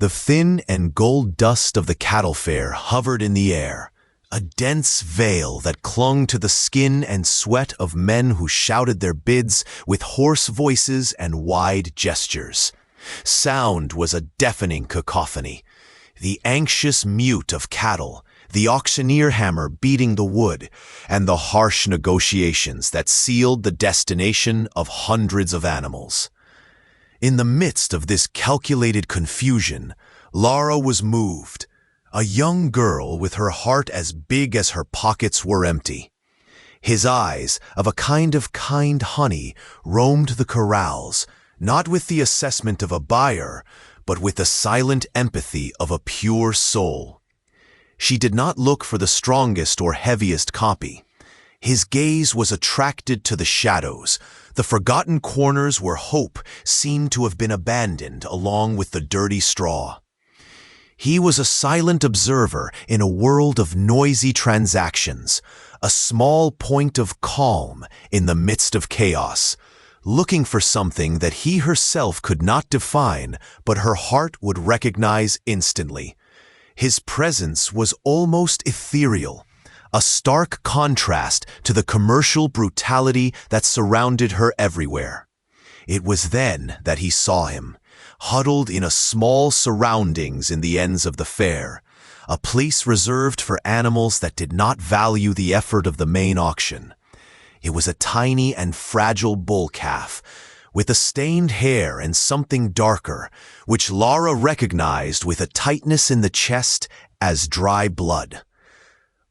The thin and gold dust of the cattle fair hovered in the air, a dense veil that clung to the skin and sweat of men who shouted their bids with hoarse voices and wide gestures. Sound was a deafening cacophony, the anxious mute of cattle, the auctioneer hammer beating the wood, and the harsh negotiations that sealed the destination of hundreds of animals. In the midst of this calculated confusion, Lara was moved, a young girl with her heart as big as her pockets were empty. His eyes, of a kind of kind honey, roamed the corrals, not with the assessment of a buyer, but with the silent empathy of a pure soul. She did not look for the strongest or heaviest copy. His gaze was attracted to the shadows, the forgotten corners where hope seemed to have been abandoned along with the dirty straw. He was a silent observer in a world of noisy transactions, a small point of calm in the midst of chaos, looking for something that he herself could not define, but her heart would recognize instantly. His presence was almost ethereal, a stark contrast to the commercial brutality that surrounded her everywhere. It was then that he saw him, huddled in a small surroundings in the ends of the fair, a place reserved for animals that did not value the effort of the main auction. It was a tiny and fragile bull calf, with a stained hair and something darker, which Lara recognized with a tightness in the chest as dry blood.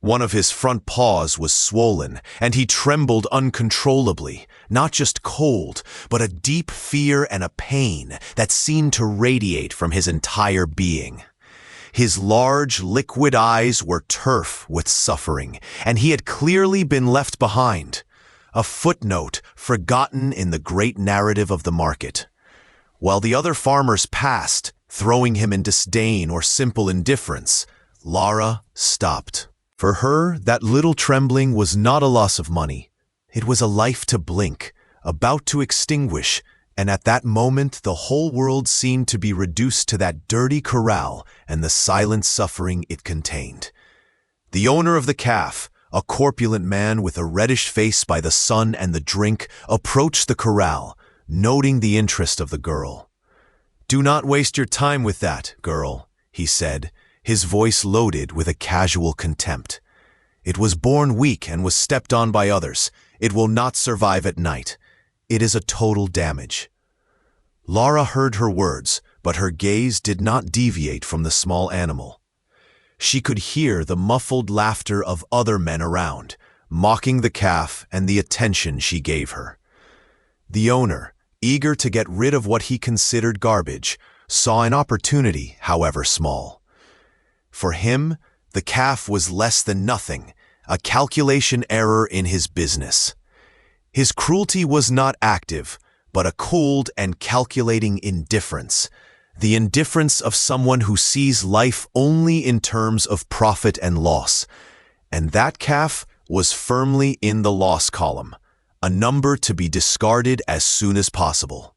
One of his front paws was swollen, and he trembled uncontrollably, not just cold, but a deep fear and a pain that seemed to radiate from his entire being. His large, liquid eyes were turf with suffering, and he had clearly been left behind, a footnote forgotten in the great narrative of the market. While the other farmers passed, throwing him in disdain or simple indifference, Lara stopped. For her, that little trembling was not a loss of money. It was a life to blink, about to extinguish, and at that moment the whole world seemed to be reduced to that dirty corral and the silent suffering it contained. The owner of the calf, a corpulent man with a reddish face by the sun and the drink, approached the corral, noting the interest of the girl. "Do not waste your time with that, girl," he said, his voice loaded with a casual contempt. "It was born weak and was stepped on by others. It will not survive at night. It is a total damage." Lara heard her words, but her gaze did not deviate from the small animal. She could hear the muffled laughter of other men around, mocking the calf and the attention she gave her. The owner, eager to get rid of what he considered garbage, saw an opportunity, however small. For him, the calf was less than nothing, a calculation error in his business. His cruelty was not active, but a cold and calculating indifference, the indifference of someone who sees life only in terms of profit and loss. And that calf was firmly in the loss column, a number to be discarded as soon as possible.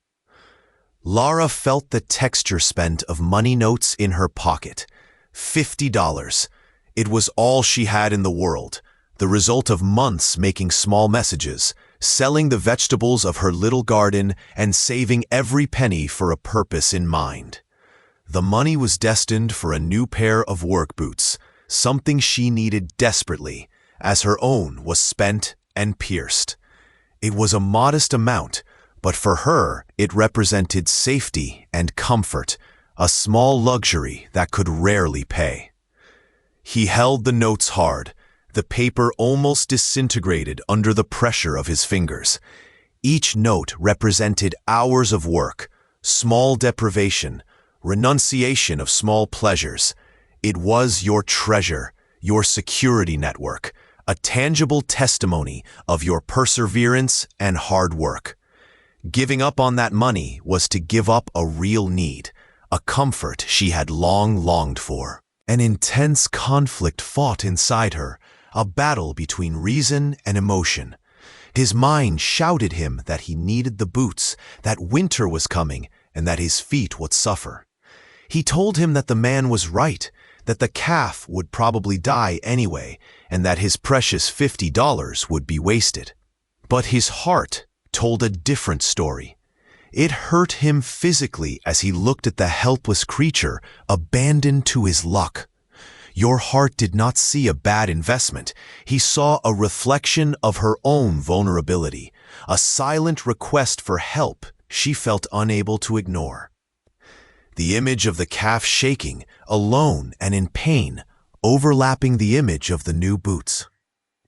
Lara felt the texture spent of money notes in her pocket. $50. It was all she had in the world, the result of months making small messages, selling the vegetables of her little garden, and saving every penny for a purpose in mind. The money was destined for a new pair of work boots, something she needed desperately, as her own was spent and pierced. It was a modest amount, but for her it represented safety and comfort, a small luxury that could rarely pay. He held the notes hard, the paper almost disintegrated under the pressure of his fingers. Each note represented hours of work, small deprivation, renunciation of small pleasures. It was your treasure, your security network, a tangible testimony of your perseverance and hard work. Giving up on that money was to give up a real need, a comfort she had long longed for. An intense conflict fought inside her, a battle between reason and emotion. His mind shouted him that he needed the boots, that winter was coming, and that his feet would suffer. He told him that the man was right, that the calf would probably die anyway, and that his precious $50 would be wasted. But his heart told a different story. It hurt him physically as he looked at the helpless creature abandoned to his luck. Your heart did not see a bad investment. He saw a reflection of her own vulnerability, a silent request for help she felt unable to ignore. The image of the calf shaking, alone and in pain, overlapping the image of the new boots.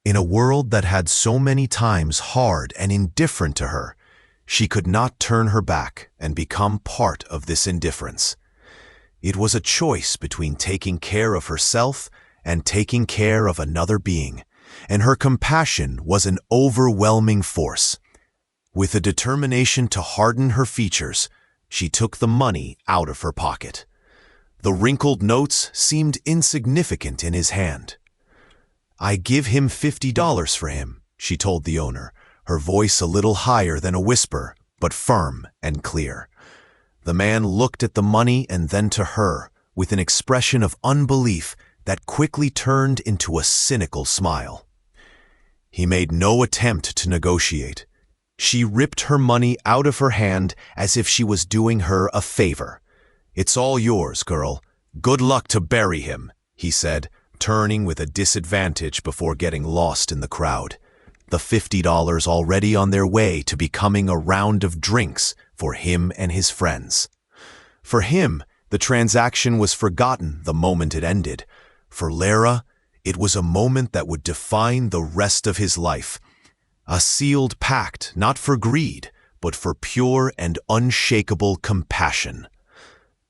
In a world that had so many times hard and indifferent to her, she could not turn her back and become part of this indifference. It was a choice between taking care of herself and taking care of another being, and her compassion was an overwhelming force. With a determination to harden her features, she took the money out of her pocket. The wrinkled notes seemed insignificant in his hand. "I give him $50 for him," she told the owner, her voice a little higher than a whisper, but firm and clear. The man looked at the money and then to her, with an expression of unbelief that quickly turned into a cynical smile. He made no attempt to negotiate. She ripped her money out of her hand as if she was doing her a favor. "It's all yours, girl. Good luck to bury him," he said, turning with a disadvantage before getting lost in the crowd. The $50 already on their way to becoming a round of drinks for him and his friends. For him, the transaction was forgotten the moment it ended. For Lara, it was a moment that would define the rest of his life. A sealed pact, not for greed, but for pure and unshakable compassion.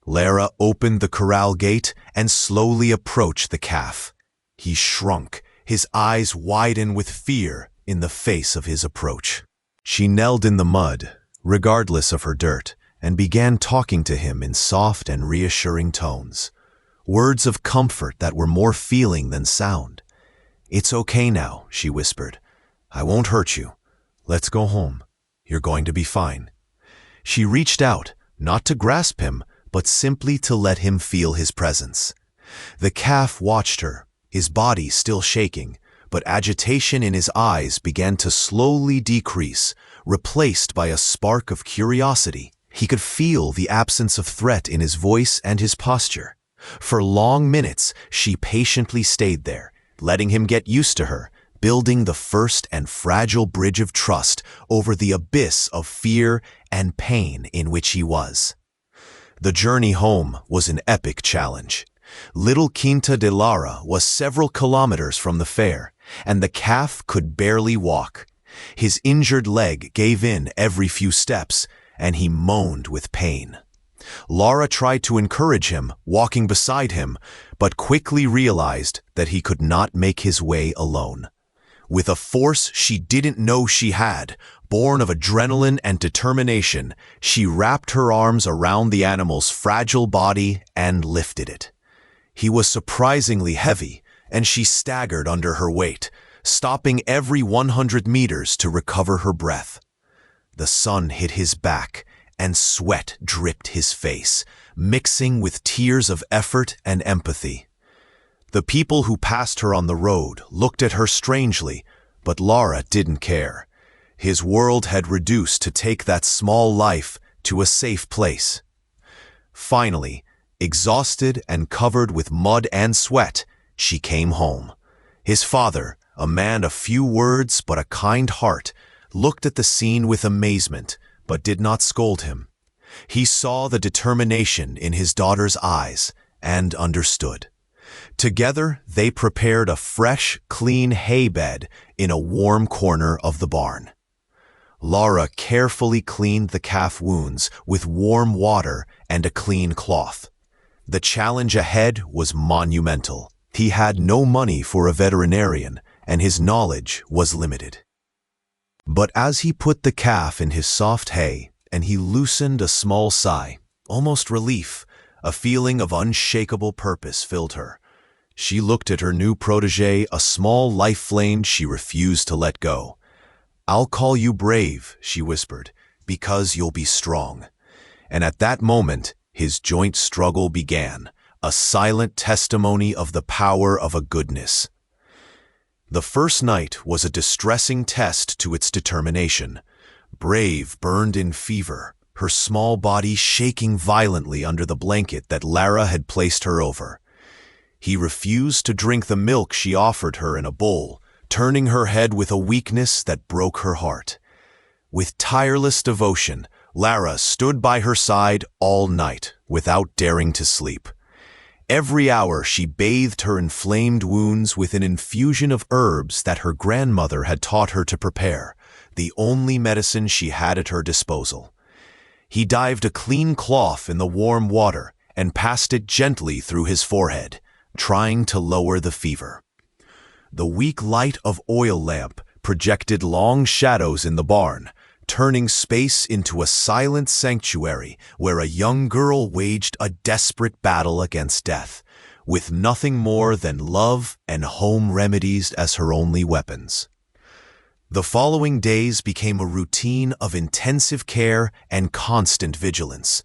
Lara opened the corral gate and slowly approached the calf. He shrunk, his eyes widened with fear in the face of his approach. She knelt in the mud, regardless of her dirt, and began talking to him in soft and reassuring tones. Words of comfort that were more feeling than sound. "It's okay now," she whispered. "I won't hurt you. Let's go home. You're going to be fine." She reached out, not to grasp him, but simply to let him feel his presence. The calf watched her, his body still shaking, but agitation in his eyes began to slowly decrease, replaced by a spark of curiosity. He could feel the absence of threat in his voice and his posture. For long minutes, she patiently stayed there, letting him get used to her, building the first and fragile bridge of trust over the abyss of fear and pain in which he was. The journey home was an epic challenge. Little Quinta de Lara was several kilometers from the fair, and the calf could barely walk. His injured leg gave in every few steps, and he moaned with pain. Lara tried to encourage him, walking beside him, but quickly realized that he could not make his way alone. With a force she didn't know she had, born of adrenaline and determination, she wrapped her arms around the animal's fragile body and lifted it. He was surprisingly heavy, and she staggered under her weight, stopping every 100 meters to recover her breath. The sun hit his back, and sweat dripped his face, mixing with tears of effort and empathy. The people who passed her on the road looked at her strangely, but Lara didn't care. His world had reduced to take that small life to a safe place. Finally, exhausted and covered with mud and sweat, she came home. His father, a man of few words but a kind heart, looked at the scene with amazement, but did not scold him. He saw the determination in his daughter's eyes and understood. Together, they prepared a fresh, clean hay bed in a warm corner of the barn. Lara carefully cleaned the calf wounds with warm water and a clean cloth. The challenge ahead was monumental. He had no money for a veterinarian, and his knowledge was limited. But as he put the calf in his soft hay, and he loosened a small sigh, almost relief, a feeling of unshakable purpose filled her. She looked at her new protege, a small life flame she refused to let go. "I'll call you brave," she whispered, "because you'll be strong." And at that moment, his joint struggle began, a silent testimony of the power of a goodness. The first night was a distressing test to its determination. Brave burned in fever, her small body shaking violently under the blanket that Lara had placed her over. He refused to drink the milk she offered her in a bowl, turning her head with a weakness that broke her heart. With tireless devotion, Lara stood by her side all night, without daring to sleep. Every hour she bathed her inflamed wounds with an infusion of herbs that her grandmother had taught her to prepare, the only medicine she had at her disposal. He dived a clean cloth in the warm water and passed it gently through his forehead, trying to lower the fever. The weak light of oil lamp projected long shadows in the barn, turning space into a silent sanctuary where a young girl waged a desperate battle against death, with nothing more than love and home remedies as her only weapons. The following days became a routine of intensive care and constant vigilance.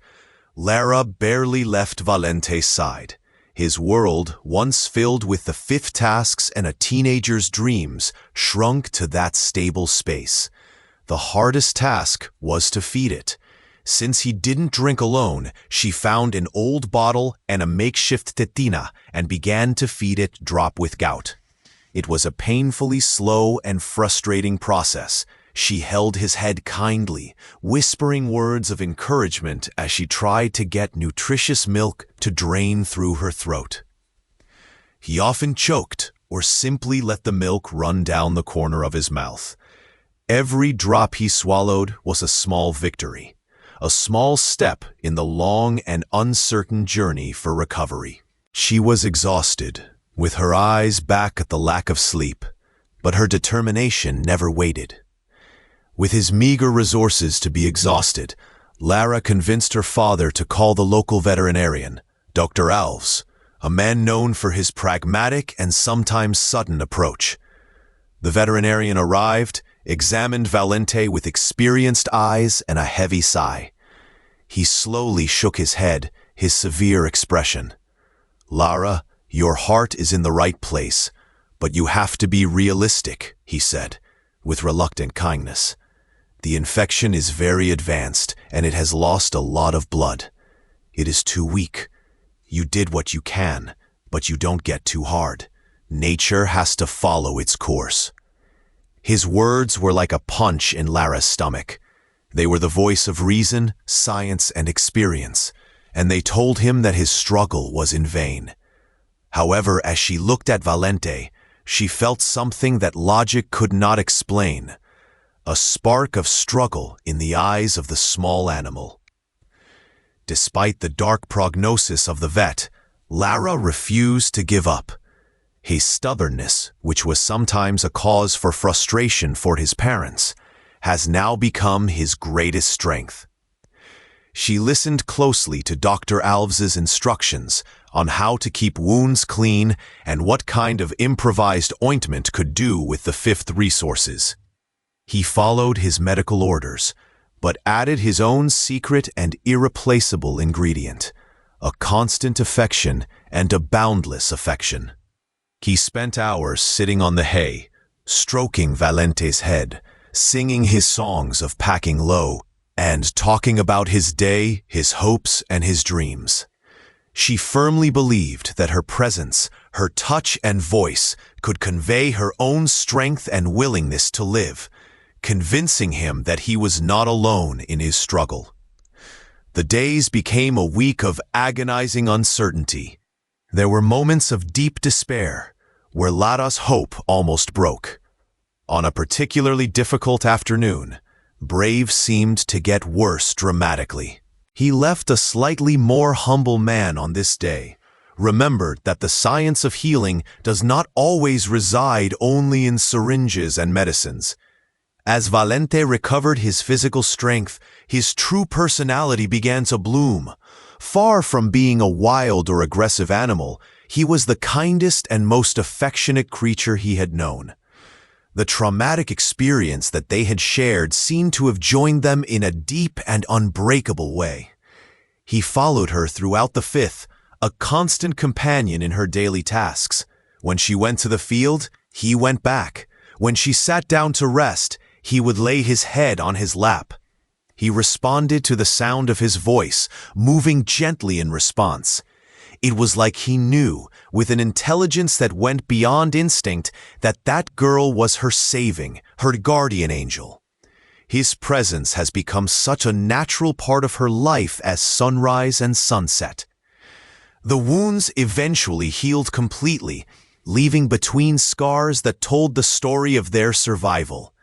Lara barely left Valente's side. His world, once filled with the fifth tasks and a teenager's dreams, shrunk to that stable space. The hardest task was to feed it. Since he didn't drink alone, she found an old bottle and a makeshift tetina and began to feed it drop with gout. It was a painfully slow and frustrating process. She held his head kindly, whispering words of encouragement as she tried to get nutritious milk to drain through her throat. He often choked or simply let the milk run down the corner of his mouth. Every drop he swallowed was a small victory, a small step in the long and uncertain journey for recovery. She was exhausted, with her eyes back at the lack of sleep, but her determination never wavered. With his meager resources to be exhausted, Lara convinced her father to call the local veterinarian, Dr. Alves, a man known for his pragmatic and sometimes sudden approach. The veterinarian arrived, examined Valente with experienced eyes and a heavy sigh. He slowly shook his head, his severe expression. "Lara, your heart is in the right place, but you have to be realistic," he said, with reluctant kindness. "The infection is very advanced, and it has lost a lot of blood. It is too weak. You did what you can, but you don't get too hard. Nature has to follow its course." His words were like a punch in Lara's stomach. They were the voice of reason, science, and experience, and they told him that his struggle was in vain. However, as she looked at Valente, she felt something that logic could not explain, a spark of struggle in the eyes of the small animal. Despite the dark prognosis of the vet, Lara refused to give up. His stubbornness, which was sometimes a cause for frustration for his parents, has now become his greatest strength. She listened closely to Dr. Alves's instructions on how to keep wounds clean and what kind of improvised ointment could do with the fifth resources. He followed his medical orders, but added his own secret and irreplaceable ingredient, a constant affection and a boundless affection. He spent hours sitting on the hay, stroking Valente's head, singing his songs of packing low, and talking about his day, his hopes, and his dreams. She firmly believed that her presence, her touch and voice could convey her own strength and willingness to live, convincing him that he was not alone in his struggle. The days became a week of agonizing uncertainty. There were moments of deep despair, where Lara's hope almost broke. On a particularly difficult afternoon, Brave seemed to get worse dramatically. He left a slightly more humble man on this day, remembered that the science of healing does not always reside only in syringes and medicines. As Valente recovered his physical strength, his true personality began to bloom. Far from being a wild or aggressive animal, he was the kindest and most affectionate creature he had known. The traumatic experience that they had shared seemed to have joined them in a deep and unbreakable way. He followed her throughout the fifth, a constant companion in her daily tasks. When she went to the field, he went back. When she sat down to rest, he would lay his head on his lap. He responded to the sound of his voice, moving gently in response. It was like he knew, with an intelligence that went beyond instinct, that that girl was her saving, her guardian angel. His presence has become such a natural part of her life as sunrise and sunset. The wounds eventually healed completely, leaving between scars that told the story of their survival.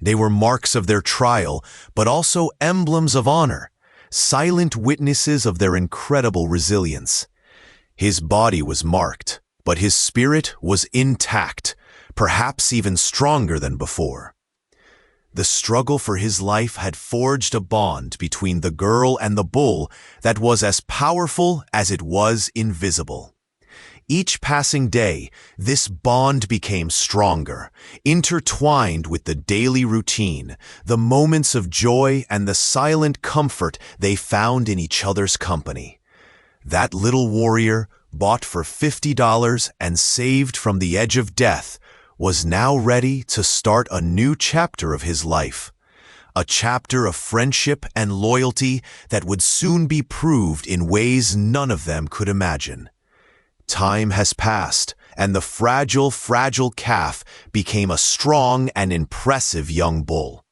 They were marks of their trial, but also emblems of honor, silent witnesses of their incredible resilience. His body was marked, but his spirit was intact, perhaps even stronger than before. The struggle for his life had forged a bond between the girl and the bull that was as powerful as it was invisible. Each passing day, this bond became stronger, intertwined with the daily routine, the moments of joy and the silent comfort they found in each other's company. That little warrior, bought for $50 and saved from the edge of death, was now ready to start a new chapter of his life. A chapter of friendship and loyalty that would soon be proved in ways none of them could imagine. Time has passed, and the fragile calf became a strong and impressive young bull.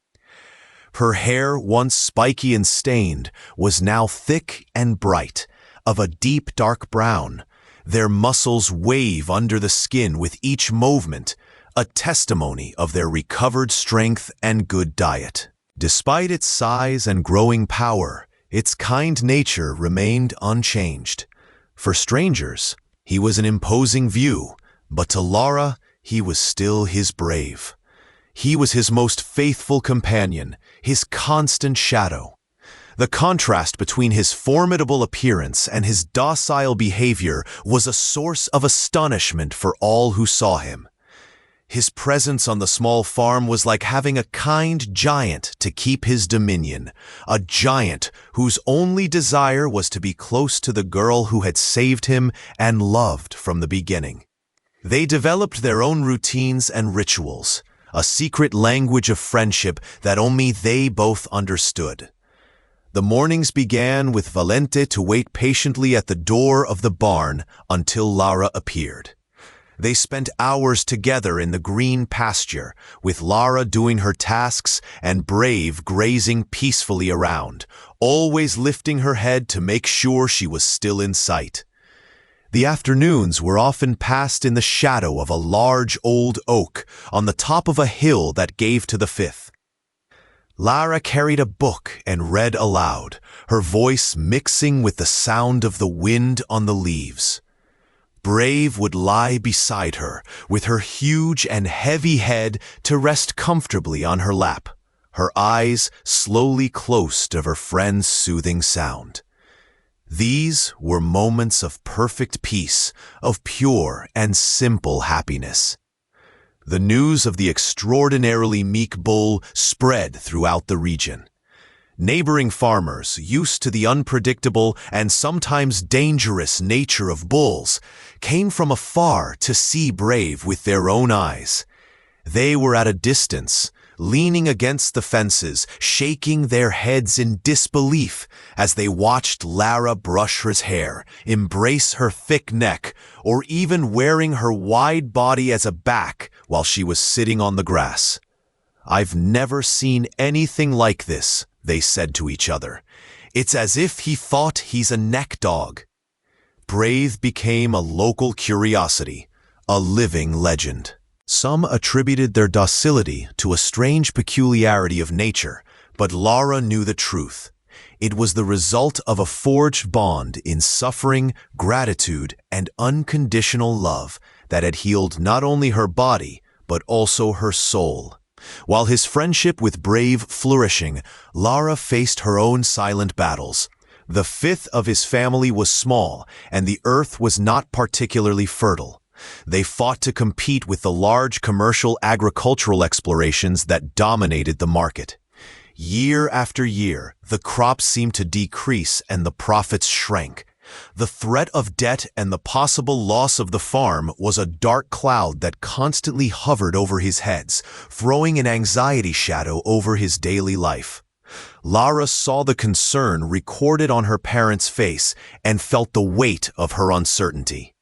Her hair, once spiky and stained, was now thick and bright, of a deep dark brown. Their muscles wave under the skin with each movement, a testimony of their recovered strength and good diet. Despite its size and growing power, its kind nature remained unchanged. For strangers, he was an imposing view, but to Lara, he was still his brave. He was his most faithful companion, his constant shadow. The contrast between his formidable appearance and his docile behavior was a source of astonishment for all who saw him. His presence on the small farm was like having a kind giant to keep his dominion, a giant whose only desire was to be close to the girl who had saved him and loved from the beginning. They developed their own routines and rituals, a secret language of friendship that only they both understood. The mornings began with Valente to wait patiently at the door of the barn until Lara appeared. They spent hours together in the green pasture, with Lara doing her tasks and Brave grazing peacefully around, always lifting her head to make sure she was still in sight. The afternoons were often passed in the shadow of a large old oak on the top of a hill that gave to the fifth. Lara carried a book and read aloud, her voice mixing with the sound of the wind on the leaves. Brave would lie beside her, with her huge and heavy head to rest comfortably on her lap, her eyes slowly close to her friend's soothing sound. These were moments of perfect peace, of pure and simple happiness. The news of the extraordinarily meek bull spread throughout the region. Neighboring farmers, used to the unpredictable and sometimes dangerous nature of bulls, came from afar to see Brave with their own eyes. They were at a distance, leaning against the fences, shaking their heads in disbelief as they watched Lara brush her hair, embrace her thick neck, or even wearing her wide body as a back while she was sitting on the grass. "I've never seen anything like this," they said to each other. "It's as if he thought he's a neck dog." Brave became a local curiosity, a living legend. Some attributed their docility to a strange peculiarity of nature, but Lara knew the truth. It was the result of a forged bond in suffering, gratitude, and unconditional love that had healed not only her body, but also her soul. While his friendship with Brave flourishing, Lara faced her own silent battles. The fifth of his family was small, and the earth was not particularly fertile. They fought to compete with the large commercial agricultural explorations that dominated the market. Year after year, the crops seemed to decrease and the profits shrank. The threat of debt and the possible loss of the farm was a dark cloud that constantly hovered over his heads, throwing an anxiety shadow over his daily life. Lara saw the concern recorded on her parents' face and felt the weight of her uncertainty.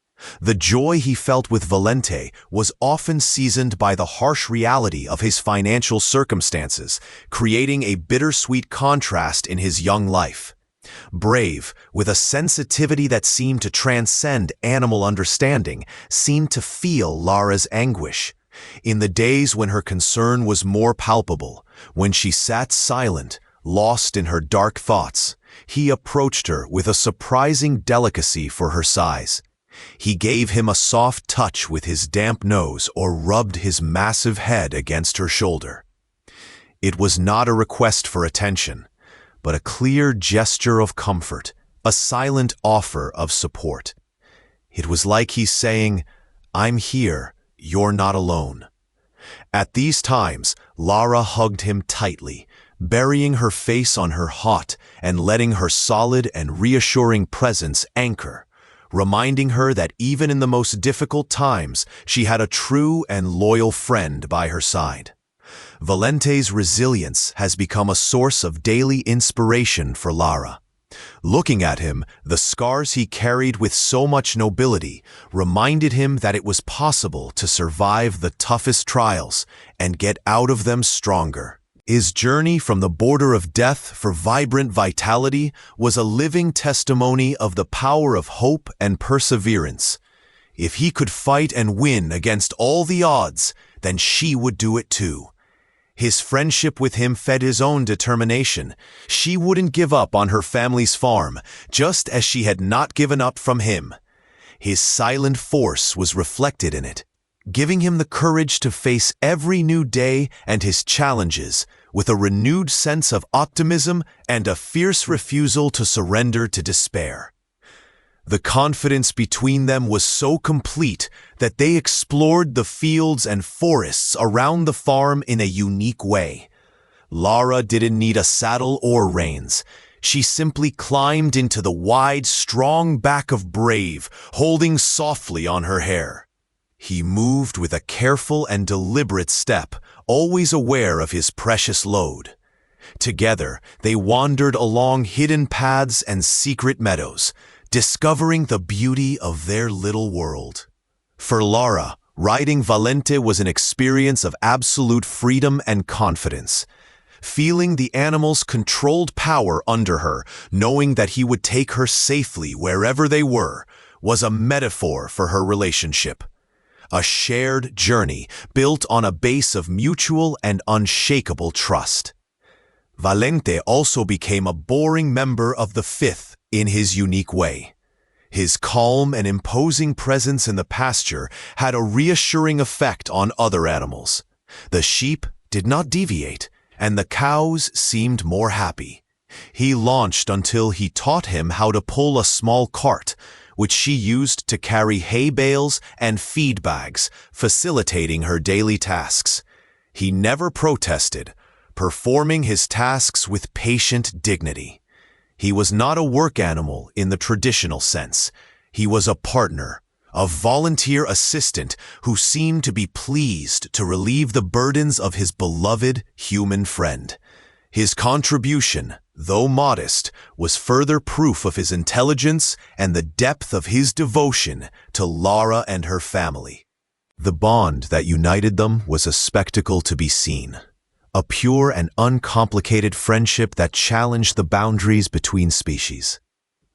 The joy he felt with Valente was often seasoned by the harsh reality of his financial circumstances, creating a bittersweet contrast in his young life. Brave, with a sensitivity that seemed to transcend animal understanding, seemed to feel Lara's anguish. In the days when her concern was more palpable, when she sat silent, lost in her dark thoughts, he approached her with a surprising delicacy for her size. He gave him a soft touch with his damp nose or rubbed his massive head against her shoulder. It was not a request for attention, but a clear gesture of comfort, a silent offer of support. It was like he's saying, "I'm here, you're not alone." At these times, Lara hugged him tightly, burying her face on her hot and letting her solid and reassuring presence anchor, reminding her that even in the most difficult times, she had a true and loyal friend by her side. Valente's resilience has become a source of daily inspiration for Lara. Looking at him, the scars he carried with so much nobility reminded him that it was possible to survive the toughest trials and get out of them stronger. His journey from the border of death for vibrant vitality was a living testimony of the power of hope and perseverance. If he could fight and win against all the odds, then she would do it too. His friendship with him fed his own determination. She wouldn't give up on her family's farm, just as she had not given up from him. His silent force was reflected in it, giving him the courage to face every new day and his challenges with a renewed sense of optimism and a fierce refusal to surrender to despair. The confidence between them was so complete that they explored the fields and forests around the farm in a unique way. Lara didn't need a saddle or reins. She simply climbed into the wide, strong back of Brave, holding softly on her hair. He moved with a careful and deliberate step, always aware of his precious load. Together, they wandered along hidden paths and secret meadows, discovering the beauty of their little world. For Lara, riding Valente was an experience of absolute freedom and confidence. Feeling the animal's controlled power under her, knowing that he would take her safely wherever they were, was a metaphor for her relationship. A shared journey built on a base of mutual and unshakable trust. Valente also became a boring member of the Fifth in his unique way. His calm and imposing presence in the pasture had a reassuring effect on other animals. The sheep did not deviate, and the cows seemed more happy. He launched until he taught him how to pull a small cart, which she used to carry hay bales and feed bags, facilitating her daily tasks. He never protested, performing his tasks with patient dignity. He was not a work animal in the traditional sense. He was a partner, a volunteer assistant who seemed to be pleased to relieve the burdens of his beloved human friend. His contribution, though modest, was further proof of his intelligence and the depth of his devotion to Lara and her family. The bond that united them was a spectacle to be seen. A pure and uncomplicated friendship that challenged the boundaries between species.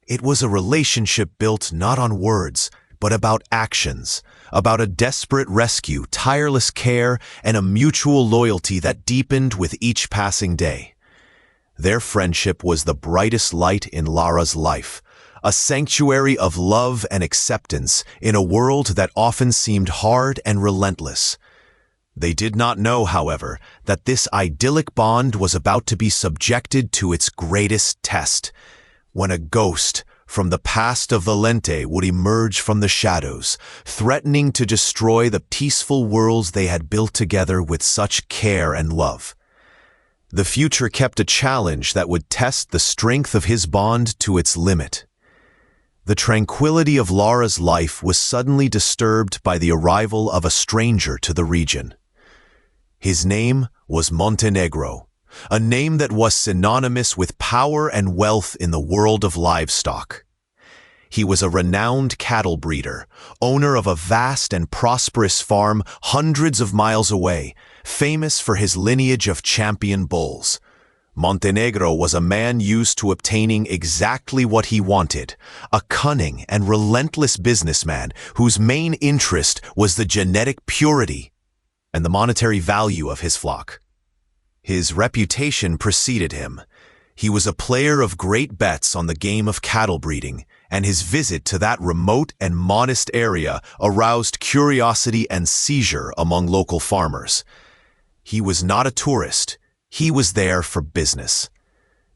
It was a relationship built not on words, but about actions, about a desperate rescue, tireless care, and a mutual loyalty that deepened with each passing day. Their friendship was the brightest light in Lara's life, a sanctuary of love and acceptance in a world that often seemed hard and relentless. They did not know, however, that this idyllic bond was about to be subjected to its greatest test, when a ghost from the past of Valente would emerge from the shadows, threatening to destroy the peaceful worlds they had built together with such care and love. The future kept a challenge that would test the strength of his bond to its limit. The tranquility of Lara's life was suddenly disturbed by the arrival of a stranger to the region. His name was Montenegro, a name that was synonymous with power and wealth in the world of livestock. He was a renowned cattle breeder, owner of a vast and prosperous farm hundreds of miles away, famous for his lineage of champion bulls. Montenegro was a man used to obtaining exactly what he wanted, a cunning and relentless businessman whose main interest was the genetic purity and the monetary value of his flock. His reputation preceded him. He was a player of great bets on the game of cattle breeding, and his visit to that remote and modest area aroused curiosity and seizure among local farmers. He was not a tourist. He was there for business.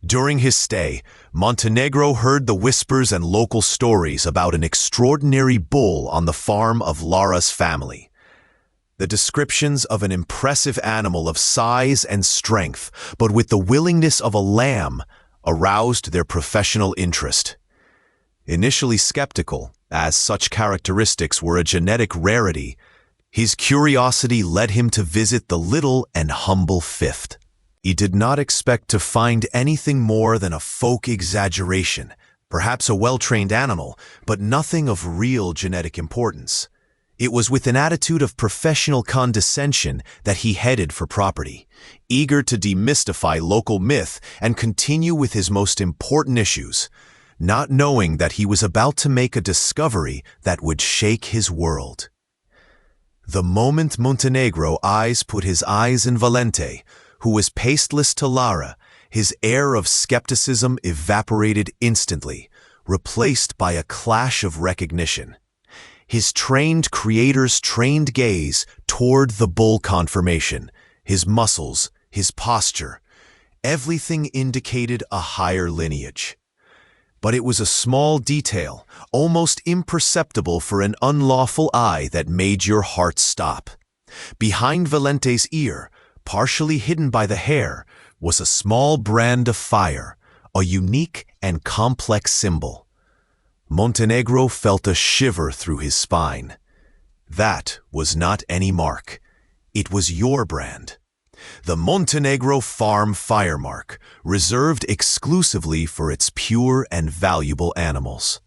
During his stay, Montenegro heard the whispers and local stories about an extraordinary bull on the farm of Lara's family. The descriptions of an impressive animal of size and strength, but with the willingness of a lamb, aroused their professional interest. Initially skeptical, as such characteristics were a genetic rarity, his curiosity led him to visit the little and humble fifth. He did not expect to find anything more than a folk exaggeration, perhaps a well-trained animal, but nothing of real genetic importance. It was with an attitude of professional condescension that he headed for property, eager to demystify local myth and continue with his most important issues, not knowing that he was about to make a discovery that would shake his world. The moment Montenegro put his eyes in Valente, who was pasteless to Lara, his air of skepticism evaporated instantly, replaced by a clash of recognition. His trained creator's trained gaze toward the bull conformation, his muscles, his posture. Everything indicated a higher lineage. But it was a small detail, almost imperceptible for an unlawful eye, that made your heart stop. Behind Valente's ear, partially hidden by the hair, was a small brand of fire, a unique and complex symbol. Montenegro felt a shiver through his spine. That was not any mark. It was your brand. The Montenegro Farm Fire Mark, reserved exclusively for its pure and valuable animals.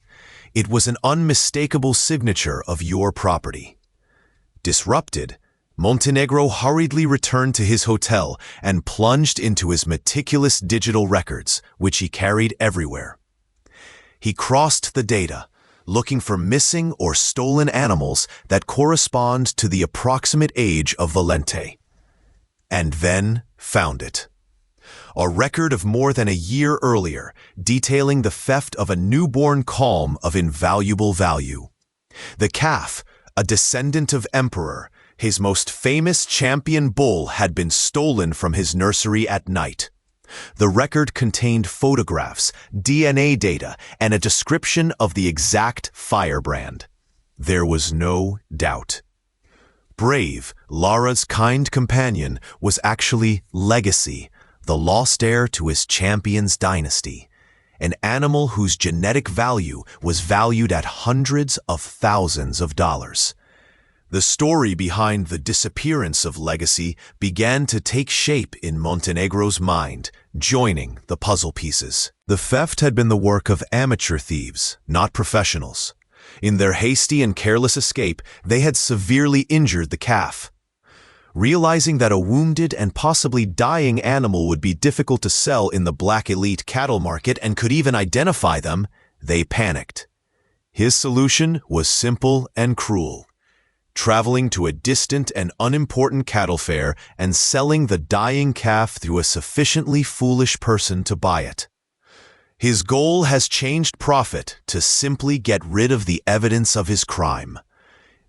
It was an unmistakable signature of your property. Disrupted, Montenegro hurriedly returned to his hotel and plunged into his meticulous digital records, which he carried everywhere. He crossed the data, looking for missing or stolen animals that correspond to the approximate age of Valente. And then found it. A record of more than a year earlier, detailing the theft of a newborn calm of invaluable value. The calf, a descendant of Emperor, his most famous champion bull, had been stolen from his nursery at night. The record contained photographs, DNA data, and a description of the exact firebrand. There was no doubt. Brave, Lara's kind companion, was actually Legacy, the lost heir to his champion's dynasty, an animal whose genetic value was valued at hundreds of thousands of dollars. The story behind the disappearance of Legacy began to take shape in Montenegro's mind, joining the puzzle pieces. The theft had been the work of amateur thieves, not professionals. In their hasty and careless escape, they had severely injured the calf. Realizing that a wounded and possibly dying animal would be difficult to sell in the black elite cattle market and could even identify them, they panicked. His solution was simple and cruel. Traveling to a distant and unimportant cattle fair and selling the dying calf through a sufficiently foolish person to buy it. His goal has changed profit to simply get rid of the evidence of his crime.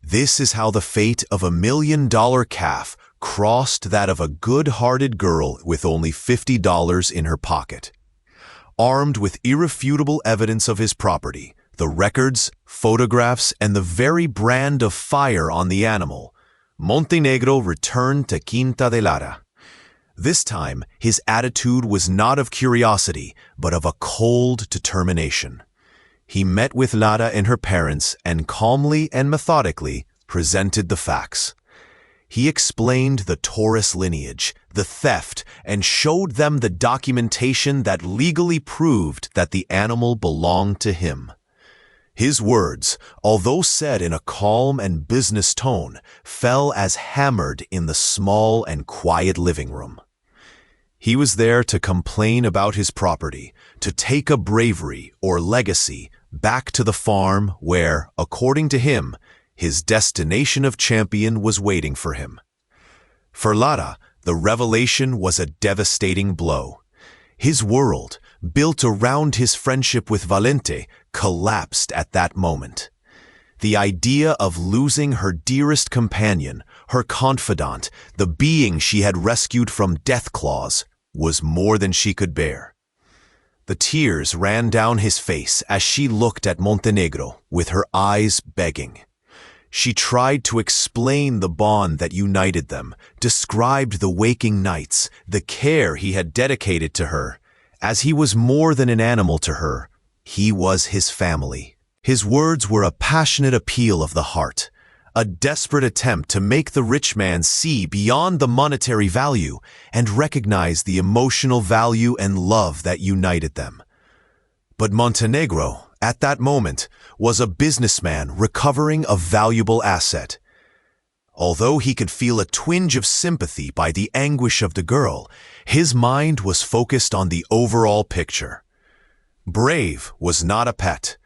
This is how the fate of $1 million calf crossed that of a good-hearted girl with only $50 in her pocket. Armed with irrefutable evidence of his property, the records, photographs, and the very brand of fire on the animal, Montenegro returned to Quinta de Lara. This time, his attitude was not of curiosity, but of a cold determination. He met with Lara and her parents and calmly and methodically presented the facts. He explained the Taurus lineage, the theft, and showed them the documentation that legally proved that the animal belonged to him. His words, although said in a calm and business tone, fell as hammered in the small and quiet living room. He was there to complain about his property, to take a bravery or legacy back to the farm where, according to him, his destination of champion was waiting for him. For Lara, the revelation was a devastating blow. His world, built around his friendship with Valente, collapsed at that moment. The idea of losing her dearest companion, her confidant, the being she had rescued from death claws, was more than she could bear. The tears ran down his face as she looked at Montenegro, with her eyes begging. She tried to explain the bond that united them, described the waking nights, the care he had dedicated to her. As he was more than an animal to her, he was his family. His words were a passionate appeal of the heart, a desperate attempt to make the rich man see beyond the monetary value and recognize the emotional value and love that united them. But Montenegro, at that moment, was a businessman recovering a valuable asset. Although he could feel a twinge of sympathy by the anguish of the girl, his mind was focused on the overall picture. Brave was not a pet.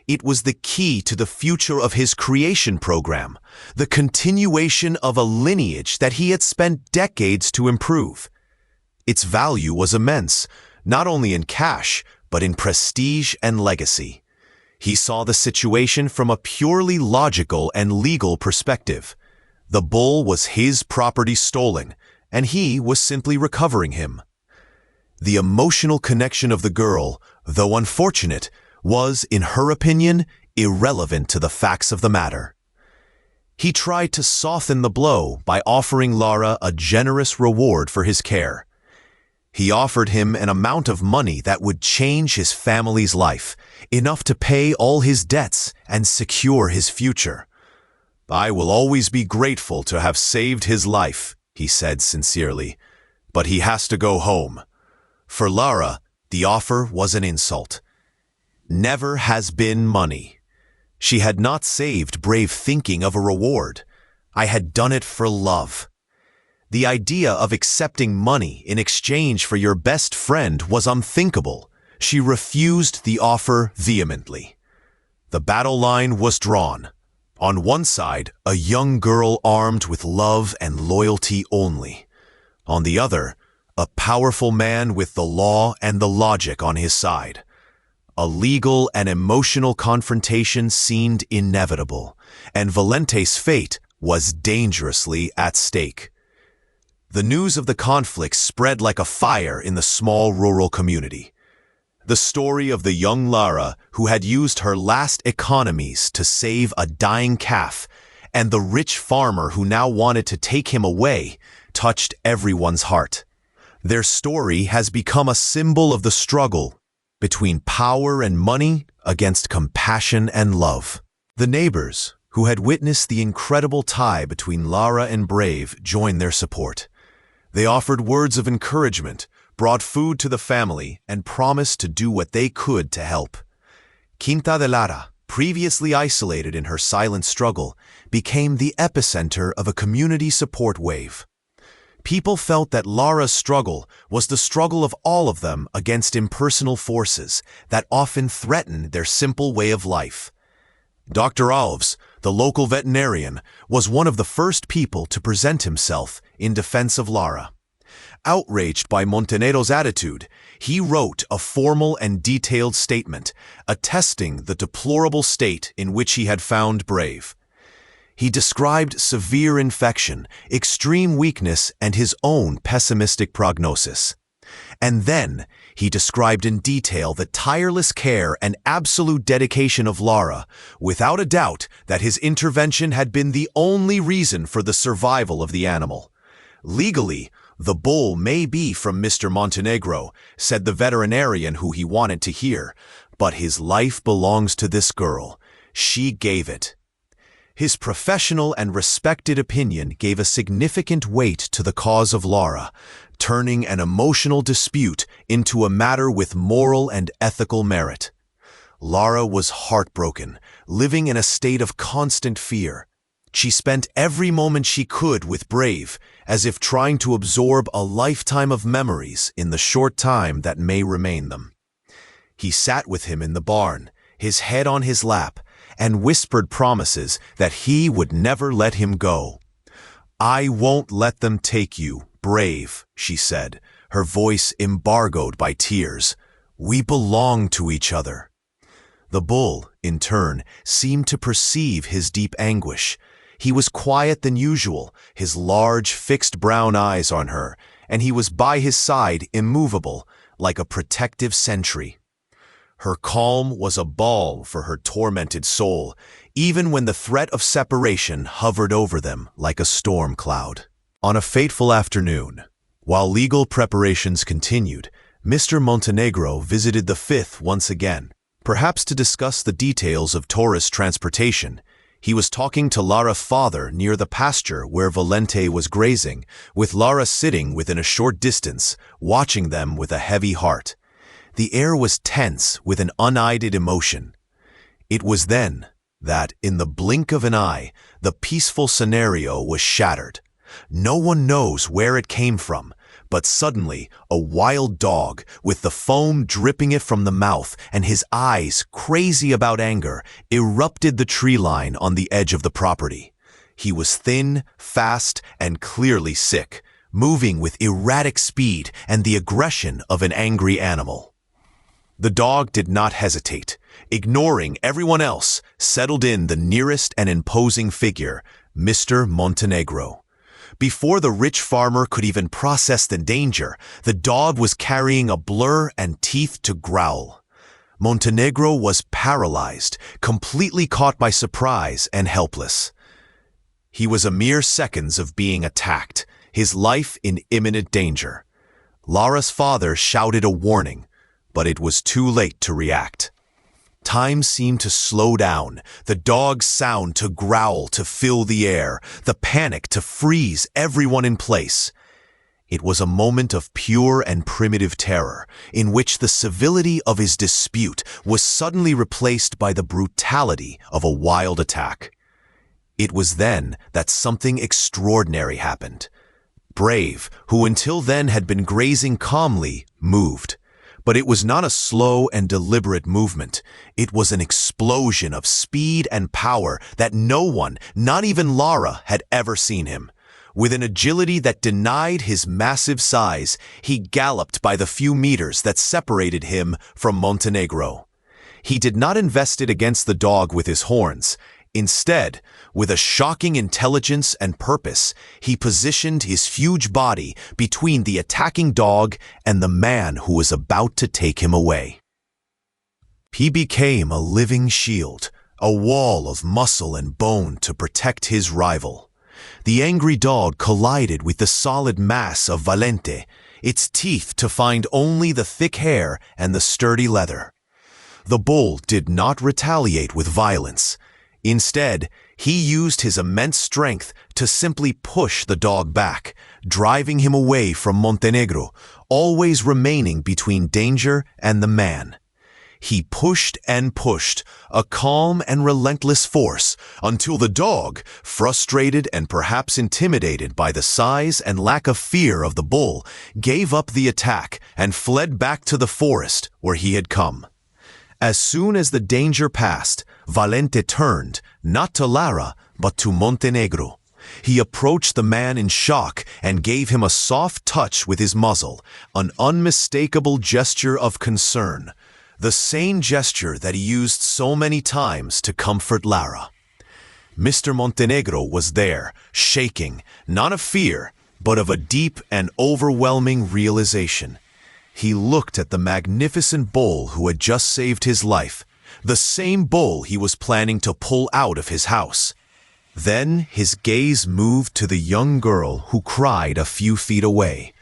It was the key to the future of his creation program, the continuation of a lineage that he had spent decades to improve. Its value was immense, not only in cash, but in prestige and legacy. He saw the situation from a purely logical and legal perspective. The bull was his property stolen, and he was simply recovering him. The emotional connection of the girl, though unfortunate, was, in her opinion, irrelevant to the facts of the matter. He tried to soften the blow by offering Lara a generous reward for his care. He offered him an amount of money that would change his family's life, enough to pay all his debts and secure his future. "I will always be grateful to have saved his life," he said sincerely, "but he has to go home." For Lara, the offer was an insult. Never has been money. She had not saved Brave thinking of a reward. I had done it for love. The idea of accepting money in exchange for your best friend was unthinkable. She refused the offer vehemently. The battle line was drawn. On one side, a young girl armed with love and loyalty only. On the other, a powerful man with the law and the logic on his side. A legal and emotional confrontation seemed inevitable, and Valente's fate was dangerously at stake. The news of the conflict spread like a fire in the small rural community. The story of the young Lara who had used her last economies to save a dying calf, and the rich farmer who now wanted to take him away, touched everyone's heart. Their story has become a symbol of the struggle between power and money against compassion and love. The neighbors, who had witnessed the incredible tie between Lara and Brave, joined their support. They offered words of encouragement, brought food to the family, and promised to do what they could to help. Quinta de Lara, previously isolated in her silent struggle, became the epicenter of a community support wave. People felt that Lara's struggle was the struggle of all of them against impersonal forces that often threatened their simple way of life. Dr. Alves, the local veterinarian, was one of the first people to present himself in defense of Lara. Outraged by Montenegro's attitude, he wrote a formal and detailed statement attesting the deplorable state in which he had found Brave. He described severe infection, extreme weakness, and his own pessimistic prognosis. And then he described in detail the tireless care and absolute dedication of Lara, without a doubt that his intervention had been the only reason for the survival of the animal. Legally, "The bull may be from Mr. Montenegro," said the veterinarian who he wanted to hear, "but his life belongs to this girl. She gave it." His professional and respected opinion gave a significant weight to the cause of Lara, turning an emotional dispute into a matter with moral and ethical merit. Lara was heartbroken, living in a state of constant fear. She spent every moment she could with Brave, as if trying to absorb a lifetime of memories in the short time that may remain them. He sat with him in the barn, his head on his lap, and whispered promises that he would never let him go. "I won't let them take you, Brave," she said, her voice embargoed by tears. "We belong to each other." The bull, in turn, seemed to perceive his deep anguish. He was quiet than usual, his large, fixed brown eyes on her, and he was by his side immovable, like a protective sentry. Her calm was a balm for her tormented soul, even when the threat of separation hovered over them like a storm cloud. On a fateful afternoon, while legal preparations continued, Mr. Montenegro visited the Fifth once again, perhaps to discuss the details of tourist transportation. He was talking to Lara's father near the pasture where Valente was grazing, with Lara sitting within a short distance, watching them with a heavy heart. The air was tense with an unaided emotion. It was then that, in the blink of an eye, the peaceful scenario was shattered. No one knows where it came from, but suddenly a wild dog, with the foam dripping it from the mouth and his eyes crazy about anger, erupted the tree line on the edge of the property. He was thin, fast, and clearly sick, moving with erratic speed and the aggression of an angry animal. The dog did not hesitate. Ignoring everyone else, settled in the nearest and imposing figure, Mr. Montenegro. Before the rich farmer could even process the danger, the dog was carrying a blur and teeth to growl. Montenegro was paralyzed, completely caught by surprise and helpless. He was a mere seconds of being attacked, his life in imminent danger. Lara's father shouted a warning, but it was too late to react. Time seemed to slow down, the dog's sound to growl to fill the air, the panic to freeze everyone in place. It was a moment of pure and primitive terror, in which the civility of his dispute was suddenly replaced by the brutality of a wild attack. It was then that something extraordinary happened. Brave, who until then had been grazing calmly, moved. But it was not a slow and deliberate movement. It was an explosion of speed and power that no one, not even Lara, had ever seen him. With an agility that denied his massive size, he galloped by the few meters that separated him from Montenegro. He did not invest it against the dog with his horns. Instead, with a shocking intelligence and purpose, he positioned his huge body between the attacking dog and the man who was about to take him away. He became a living shield, a wall of muscle and bone to protect his rival. The angry dog collided with the solid mass of Valente, its teeth to find only the thick hair and the sturdy leather. The bull did not retaliate with violence. Instead, he used his immense strength to simply push the dog back, driving him away from Montenegro, always remaining between danger and the man. He pushed and pushed, a calm and relentless force, until the dog, frustrated and perhaps intimidated by the size and lack of fear of the bull, gave up the attack and fled back to the forest where he had come. As soon as the danger passed, Valente turned, not to Lara, but to Montenegro. He approached the man in shock and gave him a soft touch with his muzzle, an unmistakable gesture of concern, the same gesture that he used so many times to comfort Lara. Mr. Montenegro was there, shaking, not of fear, but of a deep and overwhelming realization. He looked at the magnificent bull who had just saved his life, the same bull he was planning to pull out of his house. Then his gaze moved to the young girl who cried a few feet away,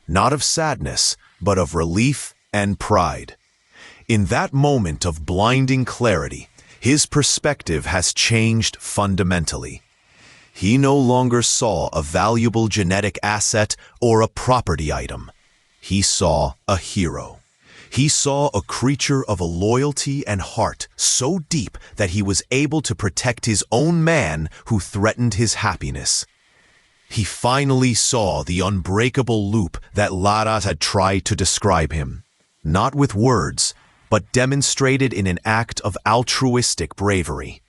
not of sadness, but of relief and pride. In that moment of blinding clarity, his perspective has changed fundamentally. He no longer saw a valuable genetic asset or a property item. He saw a hero. He saw a creature of a loyalty and heart so deep that he was able to protect his own man who threatened his happiness. He finally saw the unbreakable loop that Lara had tried to describe him, not with words, but demonstrated in an act of altruistic bravery.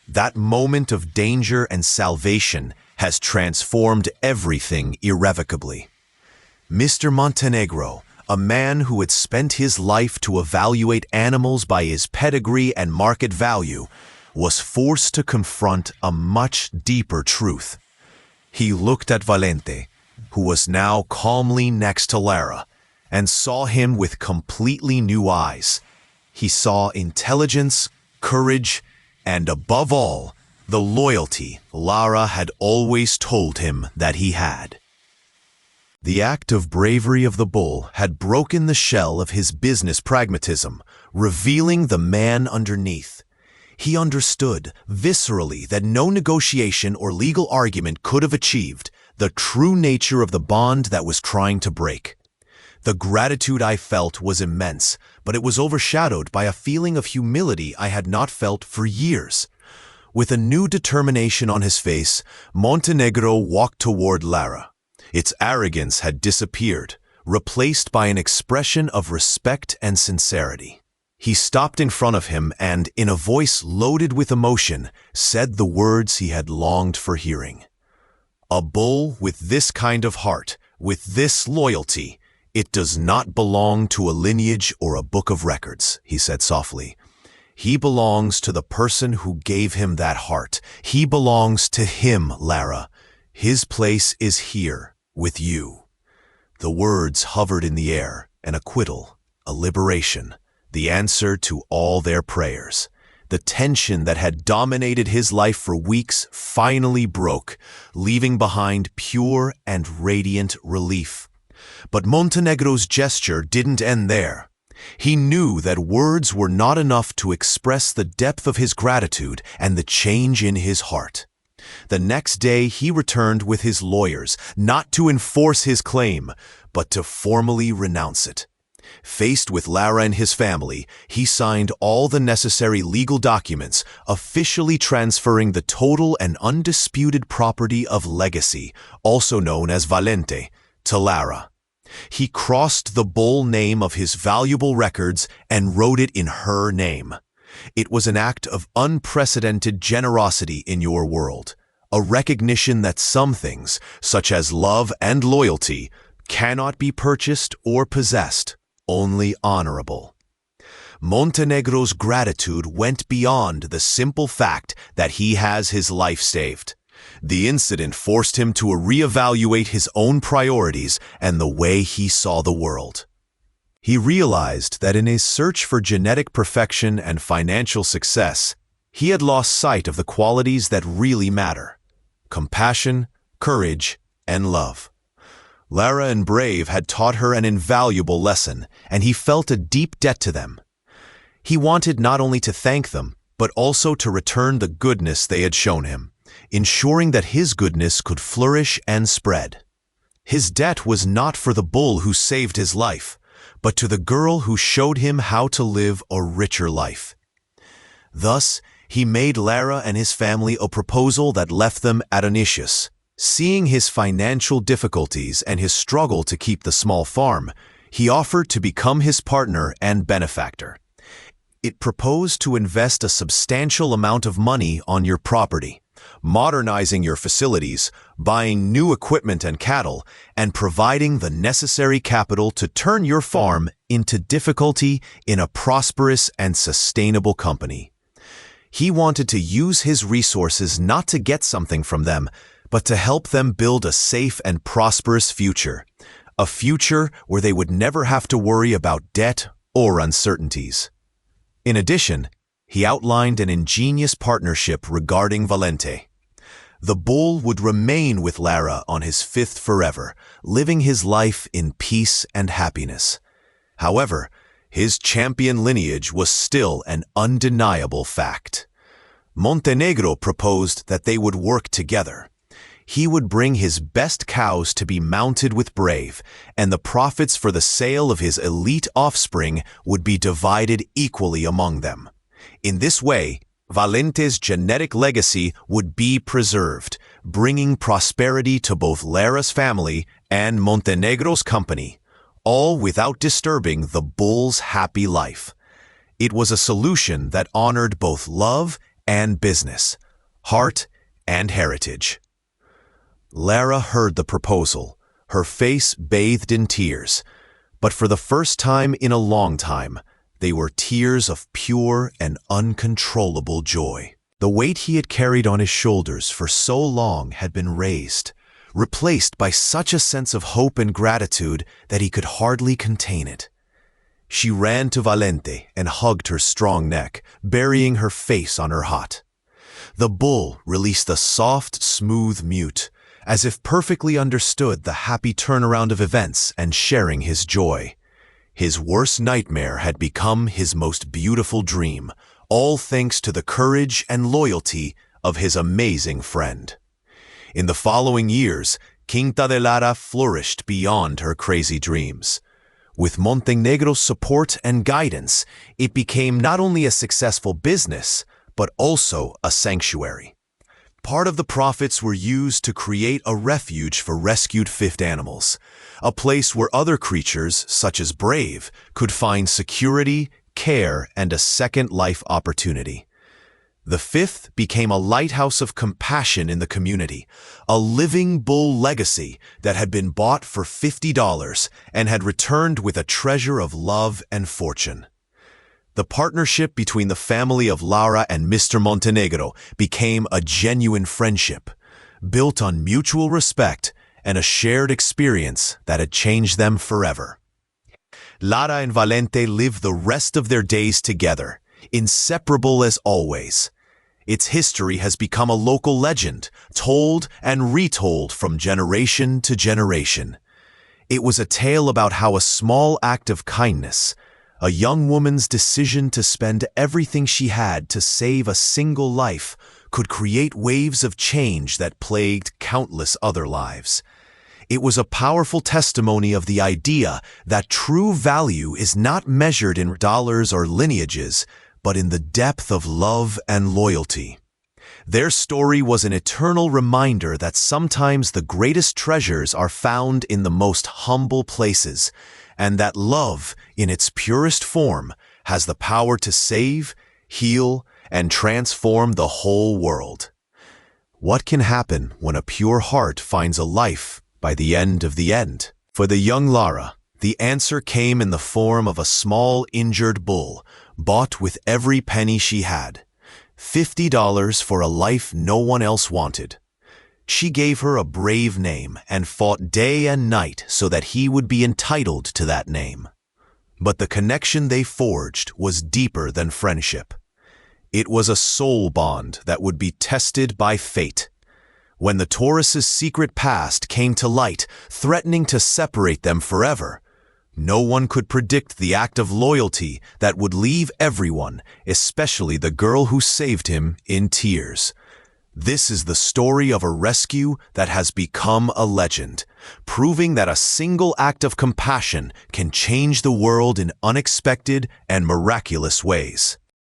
That moment of danger and salvation has transformed everything irrevocably. Mr. Montenegro, a man who had spent his life to evaluate animals by his pedigree and market value, was forced to confront a much deeper truth. He looked at Valente, who was now calmly next to Lara, and saw him with completely new eyes. He saw intelligence, courage, and above all, the loyalty Lara had always told him that he had. The act of bravery of the bull had broken the shell of his business pragmatism, revealing the man underneath. He understood, viscerally, that no negotiation or legal argument could have achieved the true nature of the bond that was trying to break. The gratitude I felt was immense, but it was overshadowed by a feeling of humility I had not felt for years. With a new determination on his face, Montenegro walked toward Lara. Its arrogance had disappeared, replaced by an expression of respect and sincerity. He stopped in front of him and, in a voice loaded with emotion, said the words he had longed for hearing. "A bull with this kind of heart, with this loyalty, it does not belong to a lineage or a book of records," he said softly. "He belongs to the person who gave him that heart. He belongs to him, Lara. His place is here, with you." The words hovered in the air, an acquittal, a liberation, the answer to all their prayers. The tension that had dominated his life for weeks finally broke, leaving behind pure and radiant relief. But Montenegro's gesture didn't end there. He knew that words were not enough to express the depth of his gratitude and the change in his heart. The next day he returned with his lawyers, not to enforce his claim, but to formally renounce it. Faced with Lara and his family, he signed all the necessary legal documents, officially transferring the total and undisputed property of legacy, also known as Valente, to Lara. He crossed the bull name of his valuable records and wrote it in her name. It was an act of unprecedented generosity in your world, a recognition that some things, such as love and loyalty, cannot be purchased or possessed, only honorable. Montenegro's gratitude went beyond the simple fact that he has his life saved. The incident forced him to reevaluate his own priorities and the way he saw the world. He realized that in his search for genetic perfection and financial success, he had lost sight of the qualities that really matter: compassion, courage, and love. Lara and Brave had taught her an invaluable lesson, and he felt a deep debt to them. He wanted not only to thank them, but also to return the goodness they had shown him, ensuring that his goodness could flourish and spread. His debt was not for the bull who saved his life, but to the girl who showed him how to live a richer life. Thus, he made Lara and his family a proposal that left them at an issue. Seeing his financial difficulties and his struggle to keep the small farm, he offered to become his partner and benefactor. It proposed to invest a substantial amount of money on your property, modernizing your facilities, buying new equipment and cattle, and providing the necessary capital to turn your farm into difficulty in a prosperous and sustainable company. He wanted to use his resources not to get something from them, but to help them build a safe and prosperous future, a future where they would never have to worry about debt or uncertainties. In addition, he outlined an ingenious partnership regarding Valente. The bull would remain with Lara on his fifth forever, living his life in peace and happiness. However, his champion lineage was still an undeniable fact. Montenegro proposed that they would work together. He would bring his best cows to be mounted with Brave, and the profits for the sale of his elite offspring would be divided equally among them. In this way, Valente's genetic legacy would be preserved, bringing prosperity to both Lara's family and Montenegro's company, all without disturbing the bull's happy life. It was a solution that honored both love and business, heart and heritage. Lara heard the proposal, her face bathed in tears, but for the first time in a long time, they were tears of pure and uncontrollable joy. The weight he had carried on his shoulders for so long had been raised, replaced by such a sense of hope and gratitude that he could hardly contain it. She ran to Valente and hugged her strong neck, burying her face on her hot. The bull released a soft, smooth mute, as if perfectly understood the happy turnaround of events and sharing his joy. His worst nightmare had become his most beautiful dream, all thanks to the courage and loyalty of his amazing friend. In the following years, Quinta de Lara flourished beyond her crazy dreams. With Montenegro's support and guidance, it became not only a successful business, but also a sanctuary. Part of the profits were used to create a refuge for rescued fifth animals, a place where other creatures, such as Brave, could find security, care, and a second life opportunity. The fifth became a lighthouse of compassion in the community, a living bull legacy that had been bought for $50 and had returned with a treasure of love and fortune. The partnership between the family of Lara and Mr. Montenegro became a genuine friendship, built on mutual respect and a shared experience that had changed them forever. Lara and Valente lived the rest of their days together, inseparable as always. Its history has become a local legend, told and retold from generation to generation. It was a tale about how a small act of kindness, a young woman's decision to spend everything she had to save a single life, could create waves of change that plagued countless other lives. It was a powerful testimony of the idea that true value is not measured in dollars or lineages, but in the depth of love and loyalty. Their story was an eternal reminder that sometimes the greatest treasures are found in the most humble places, and that love, in its purest form, has the power to save, heal, and transform the whole world. What can happen when a pure heart finds a life by the end of the end? For the young Lara, the answer came in the form of a small injured bull, bought with every penny she had. $50 for a life no one else wanted. She gave her a brave name and fought day and night so that he would be entitled to that name. But the connection they forged was deeper than friendship. It was a soul bond that would be tested by fate. When the Taurus's secret past came to light, threatening to separate them forever, no one could predict the act of loyalty that would leave everyone, especially the girl who saved him, in tears. This is the story of a rescue that has become a legend, proving that a single act of compassion can change the world in unexpected and miraculous ways.